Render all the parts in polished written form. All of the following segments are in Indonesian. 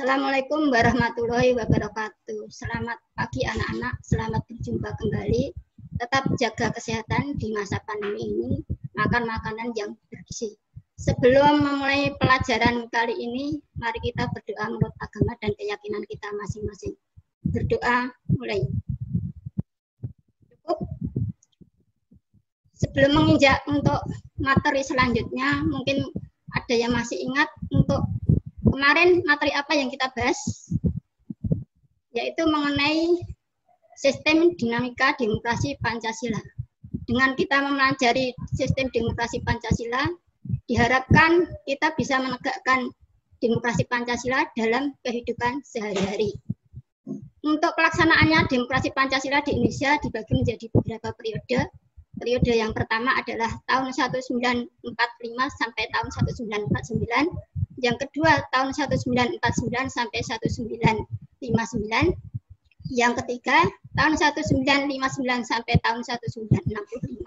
Assalamualaikum warahmatullahi wabarakatuh. Selamat pagi anak-anak, selamat berjumpa kembali. Tetap jaga kesehatan di masa pandemi ini, makan makanan yang bergizi. Sebelum memulai pelajaran kali ini, mari kita berdoa menurut agama dan keyakinan kita masing-masing. Berdoa mulai. Cukup. Sebelum menginjak untuk materi selanjutnya, mungkin ada yang masih ingat untuk kemarin materi apa yang kita bahas, yaitu mengenai sistem dinamika demokrasi Pancasila. Dengan kita mempelajari sistem demokrasi Pancasila, diharapkan kita bisa menegakkan demokrasi Pancasila dalam kehidupan sehari-hari. Untuk pelaksanaannya, demokrasi Pancasila di Indonesia dibagi menjadi beberapa periode. Periode yang pertama adalah tahun 1945 sampai tahun 1949. Yang kedua tahun 1949 sampai 1959. Yang ketiga tahun 1959 sampai tahun 1965.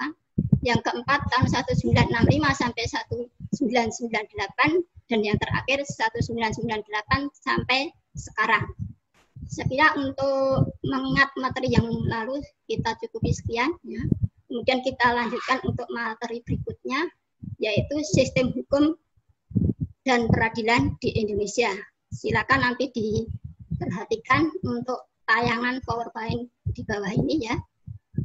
Yang keempat tahun 1965 sampai 1998 dan yang terakhir 1998 sampai sekarang. Saya kira untuk mengingat materi yang lalu kita cukupi sekian ya. Kemudian kita lanjutkan untuk materi berikutnya, yaitu sistem hukum dan peradilan di Indonesia. Silakan nanti diperhatikan untuk tayangan PowerPoint di bawah ini ya.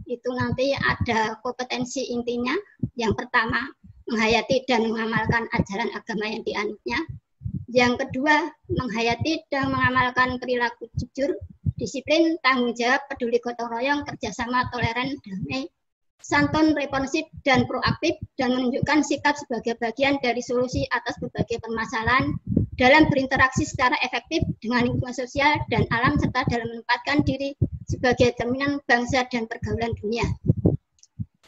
Itu nanti ada kompetensi intinya. Yang pertama, menghayati dan mengamalkan ajaran agama yang dianutnya. Yang kedua, menghayati dan mengamalkan perilaku jujur, disiplin, tanggung jawab, peduli gotong royong, kerjasama, toleran, damai, santun, responsif, dan proaktif, dan menunjukkan sikap sebagai bagian dari solusi atas berbagai permasalahan dalam berinteraksi secara efektif dengan lingkungan sosial dan alam, serta dalam menempatkan diri sebagai cerminan bangsa dan pergaulan dunia.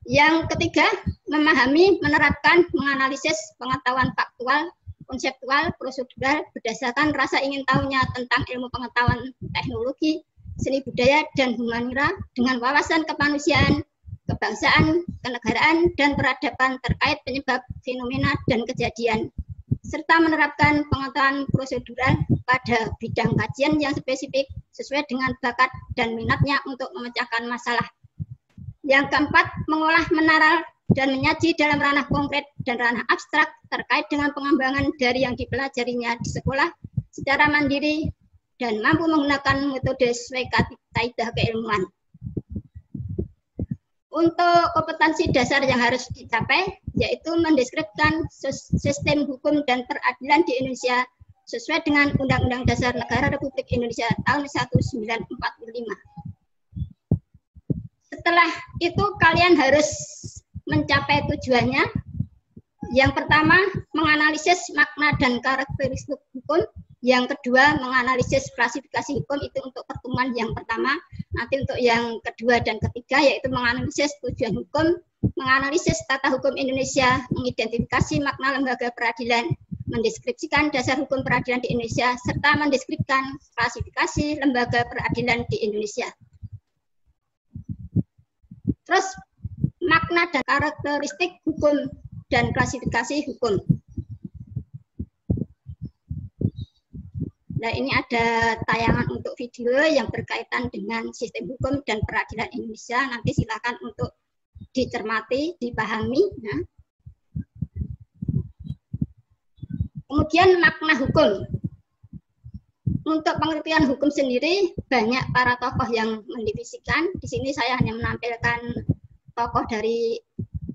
Yang ketiga, memahami, menerapkan, menganalisis pengetahuan faktual, konseptual, prosedural, berdasarkan rasa ingin tahunya tentang ilmu pengetahuan teknologi, seni budaya, dan humanira dengan wawasan kemanusiaan, kebangsaan, kenegaraan, dan peradaban terkait penyebab fenomena dan kejadian, serta menerapkan pengetahuan prosedural pada bidang kajian yang spesifik sesuai dengan bakat dan minatnya untuk memecahkan masalah. Yang keempat, mengolah, menaral, dan menyaji dalam ranah konkret dan ranah abstrak terkait dengan pengembangan dari yang dipelajarinya di sekolah secara mandiri dan mampu menggunakan metode sesuai kaidah keilmuan. Untuk kompetensi dasar yang harus dicapai, yaitu mendeskripsikan sistem hukum dan peradilan di Indonesia sesuai dengan Undang-Undang Dasar Negara Republik Indonesia tahun 1945. Setelah itu kalian harus mencapai tujuannya. Yang pertama, menganalisis makna dan karakteristik hukum. Yang kedua, menganalisis klasifikasi hukum, itu untuk pertemuan yang pertama. Nanti untuk yang kedua dan ketiga, yaitu menganalisis tujuan hukum, menganalisis tata hukum Indonesia, mengidentifikasi makna lembaga peradilan, mendeskripsikan dasar hukum peradilan di Indonesia, serta mendeskripsikan klasifikasi lembaga peradilan di Indonesia. Terus, makna dan karakteristik hukum dan klasifikasi hukum. Nah, ini ada tayangan untuk video yang berkaitan dengan sistem hukum dan peradilan Indonesia. Nanti silakan untuk dicermati, dipahami. Nah. Kemudian makna hukum. Untuk pengertian hukum sendiri, banyak para tokoh yang mendivisikan. Di sini saya hanya menampilkan tokoh dari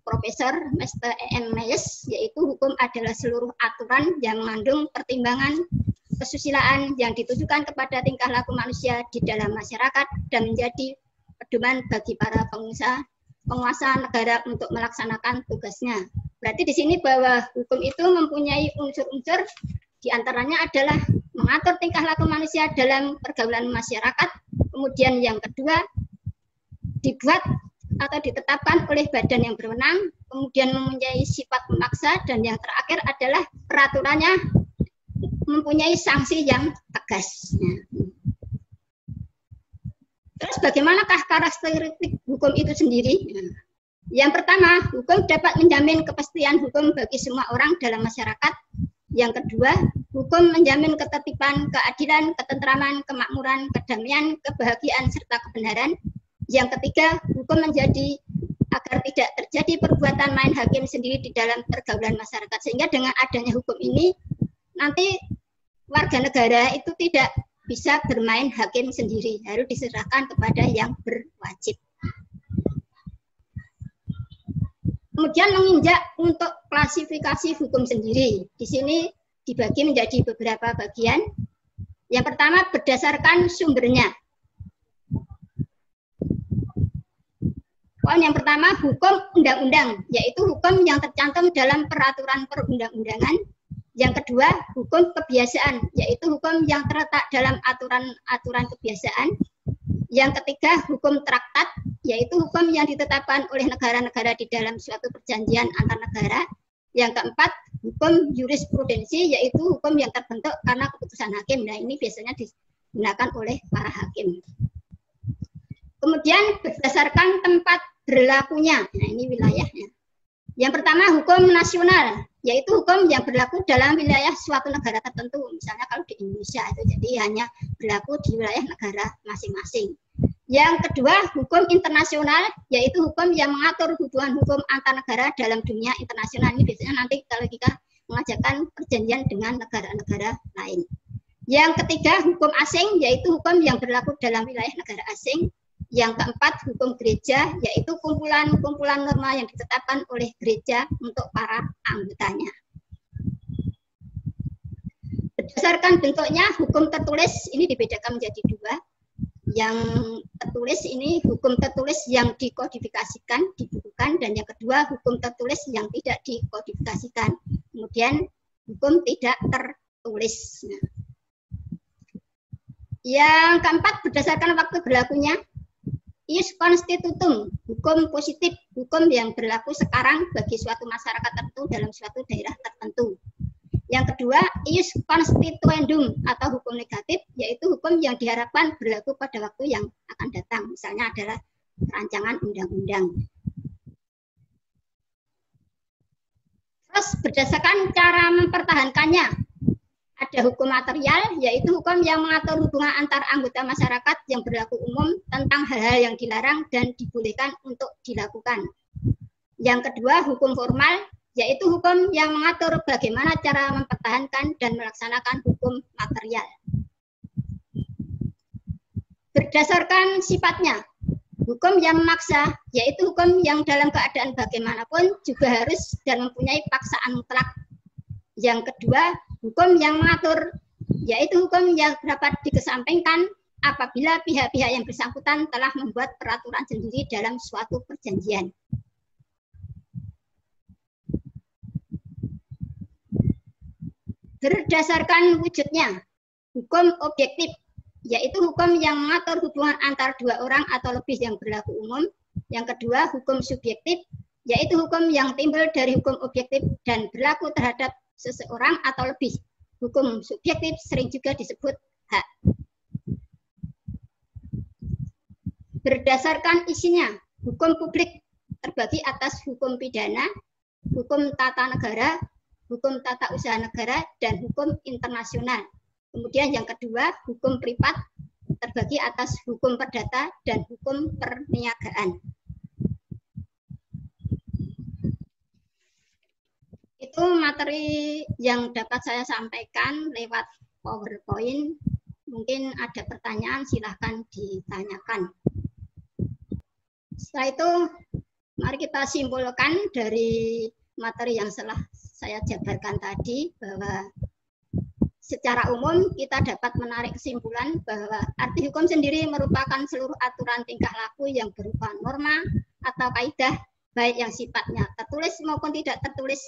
Profesor Mr. E.M. Mayes, yaitu hukum adalah seluruh aturan yang mengandung pertimbangan kesusilaan yang ditujukan kepada tingkah laku manusia di dalam masyarakat dan menjadi pedoman bagi para penguasa negara untuk melaksanakan tugasnya. Berarti di sini bahwa hukum itu mempunyai unsur-unsur, diantaranya adalah mengatur tingkah laku manusia dalam pergaulan masyarakat. Kemudian yang kedua, dibuat atau ditetapkan oleh badan yang berwenang, kemudian mempunyai sifat memaksa, dan yang terakhir adalah peraturannya mempunyai sanksi yang tegas. Terus bagaimanakah karakteristik hukum itu sendiri? Yang pertama, hukum dapat menjamin kepastian hukum bagi semua orang dalam masyarakat. Yang kedua, hukum menjamin ketertiban, keadilan, ketentraman, kemakmuran, kedamaian, kebahagiaan, serta kebenaran. Yang ketiga, hukum menjadi agar tidak terjadi perbuatan main hakim sendiri di dalam pergaulan masyarakat. Sehingga dengan adanya hukum ini, nanti warga negara itu tidak bisa bermain hakim sendiri, harus diserahkan kepada yang berwajib. Kemudian menginjak untuk klasifikasi hukum sendiri. Di sini dibagi menjadi beberapa bagian. Yang pertama berdasarkan sumbernya. Poin yang pertama hukum undang-undang, yaitu hukum yang tercantum dalam peraturan perundang-undangan. Yang kedua hukum kebiasaan, yaitu hukum yang terletak dalam aturan-aturan kebiasaan. Yang ketiga, hukum traktat, yaitu hukum yang ditetapkan oleh negara-negara di dalam suatu perjanjian antar negara. Yang keempat, hukum jurisprudensi, yaitu hukum yang terbentuk karena keputusan hakim. Nah, ini biasanya digunakan oleh para hakim. Kemudian berdasarkan tempat berlakunya, nah ini wilayahnya. Yang pertama, hukum nasional, yaitu hukum yang berlaku dalam wilayah suatu negara tertentu. Misalnya kalau di Indonesia itu jadi hanya berlaku di wilayah negara masing-masing. Yang kedua, hukum internasional, yaitu hukum yang mengatur hubungan hukum antar negara dalam dunia internasional. Ini biasanya nanti kalau kita mengajarkan perjanjian dengan negara-negara lain. Yang ketiga, hukum asing, yaitu hukum yang berlaku dalam wilayah negara asing. Yang keempat, hukum gereja, yaitu kumpulan-kumpulan norma yang ditetapkan oleh gereja untuk para anggotanya. Berdasarkan bentuknya, hukum tertulis ini dibedakan menjadi dua. Yang tertulis ini hukum tertulis yang dikodifikasikan, dibukukan, dan yang kedua hukum tertulis yang tidak dikodifikasikan. Kemudian hukum tidak tertulis. Yang keempat, berdasarkan waktu berlakunya, ius constitutum, hukum positif, hukum yang berlaku sekarang bagi suatu masyarakat tertentu dalam suatu daerah tertentu. Yang kedua, ius constituendum atau hukum negatif, yaitu hukum yang diharapkan berlaku pada waktu yang akan datang. Misalnya adalah rancangan undang-undang. Terus berdasarkan cara mempertahankannya, ada hukum material, yaitu hukum yang mengatur hubungan antar anggota masyarakat yang berlaku umum tentang hal-hal yang dilarang dan dibolehkan untuk dilakukan. Yang kedua, hukum formal, yaitu hukum yang mengatur bagaimana cara mempertahankan dan melaksanakan hukum material. Berdasarkan sifatnya, hukum yang memaksa, yaitu hukum yang dalam keadaan bagaimanapun juga harus dan mempunyai paksaan mutlak. Yang kedua, hukum yang mengatur, yaitu hukum yang dapat dikesampingkan apabila pihak-pihak yang bersangkutan telah membuat peraturan sendiri dalam suatu perjanjian. Berdasarkan wujudnya, hukum objektif, yaitu hukum yang mengatur hubungan antar dua orang atau lebih yang berlaku umum. Yang kedua, hukum subjektif, yaitu hukum yang timbul dari hukum objektif dan berlaku terhadap seseorang atau lebih. Hukum subjektif sering juga disebut hak. Berdasarkan isinya, hukum publik terbagi atas hukum pidana, hukum tata negara, hukum tata usaha negara, dan hukum internasional. Kemudian yang kedua, hukum privat terbagi atas hukum perdata dan hukum perniagaan. Itu materi yang dapat saya sampaikan lewat PowerPoint. Mungkin ada pertanyaan, silahkan ditanyakan. Setelah itu, mari kita simpulkan dari materi yang telah saya jabarkan tadi, bahwa secara umum kita dapat menarik kesimpulan bahwa arti hukum sendiri merupakan seluruh aturan tingkah laku yang berupa norma atau kaidah, baik yang sifatnya tertulis maupun tidak tertulis,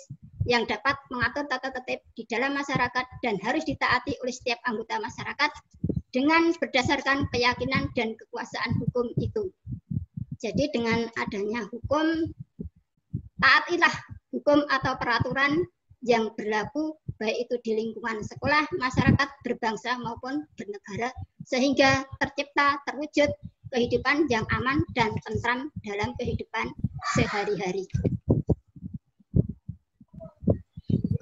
yang dapat mengatur tata tertib di dalam masyarakat dan harus ditaati oleh setiap anggota masyarakat dengan berdasarkan keyakinan dan kekuasaan hukum itu. Jadi dengan adanya hukum, taatilah hukum atau peraturan yang berlaku baik itu di lingkungan sekolah, masyarakat, berbangsa maupun bernegara, sehingga tercipta, terwujud kehidupan yang aman dan tentram dalam kehidupan sehari-hari.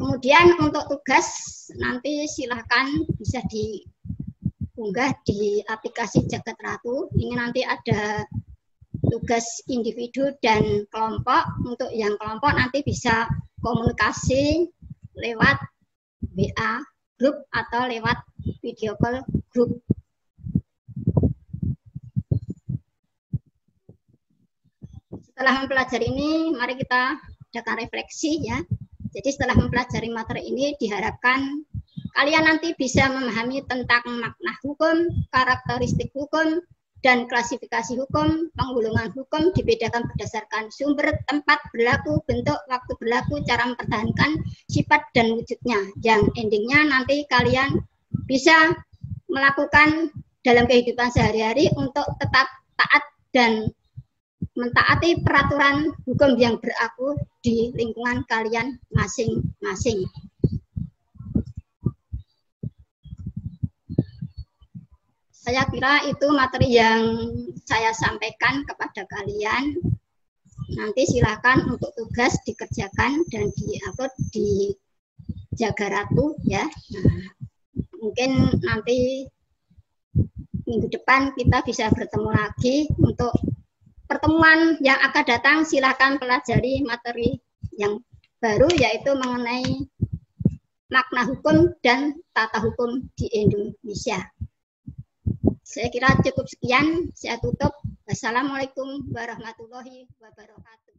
Kemudian untuk tugas nanti silahkan bisa diunggah di aplikasi Jagat Ratu. Ini nanti ada tugas individu dan kelompok. Untuk yang kelompok nanti bisa komunikasi lewat WA grup atau lewat video call grup. Setelah mempelajari ini, mari kita adakan refleksi ya. Jadi setelah mempelajari materi ini diharapkan kalian nanti bisa memahami tentang makna hukum, karakteristik hukum, dan klasifikasi hukum. Penggolongan hukum dibedakan berdasarkan sumber, tempat berlaku, bentuk, waktu berlaku, cara mempertahankan sifat dan wujudnya. Yang endingnya nanti kalian bisa melakukan dalam kehidupan sehari-hari untuk tetap taat dan mentaati peraturan hukum yang berlaku di lingkungan kalian masing-masing. Saya kira itu materi yang saya sampaikan kepada kalian. Nanti silakan untuk tugas dikerjakan dan diupload di Jagat Ratu ya. Nah, mungkin nanti minggu depan kita bisa bertemu lagi. Untuk pertemuan yang akan datang silakan pelajari materi yang baru, yaitu mengenai makna hukum dan tata hukum di Indonesia. Saya kira cukup sekian, saya tutup. Wassalamualaikum warahmatullahi wabarakatuh.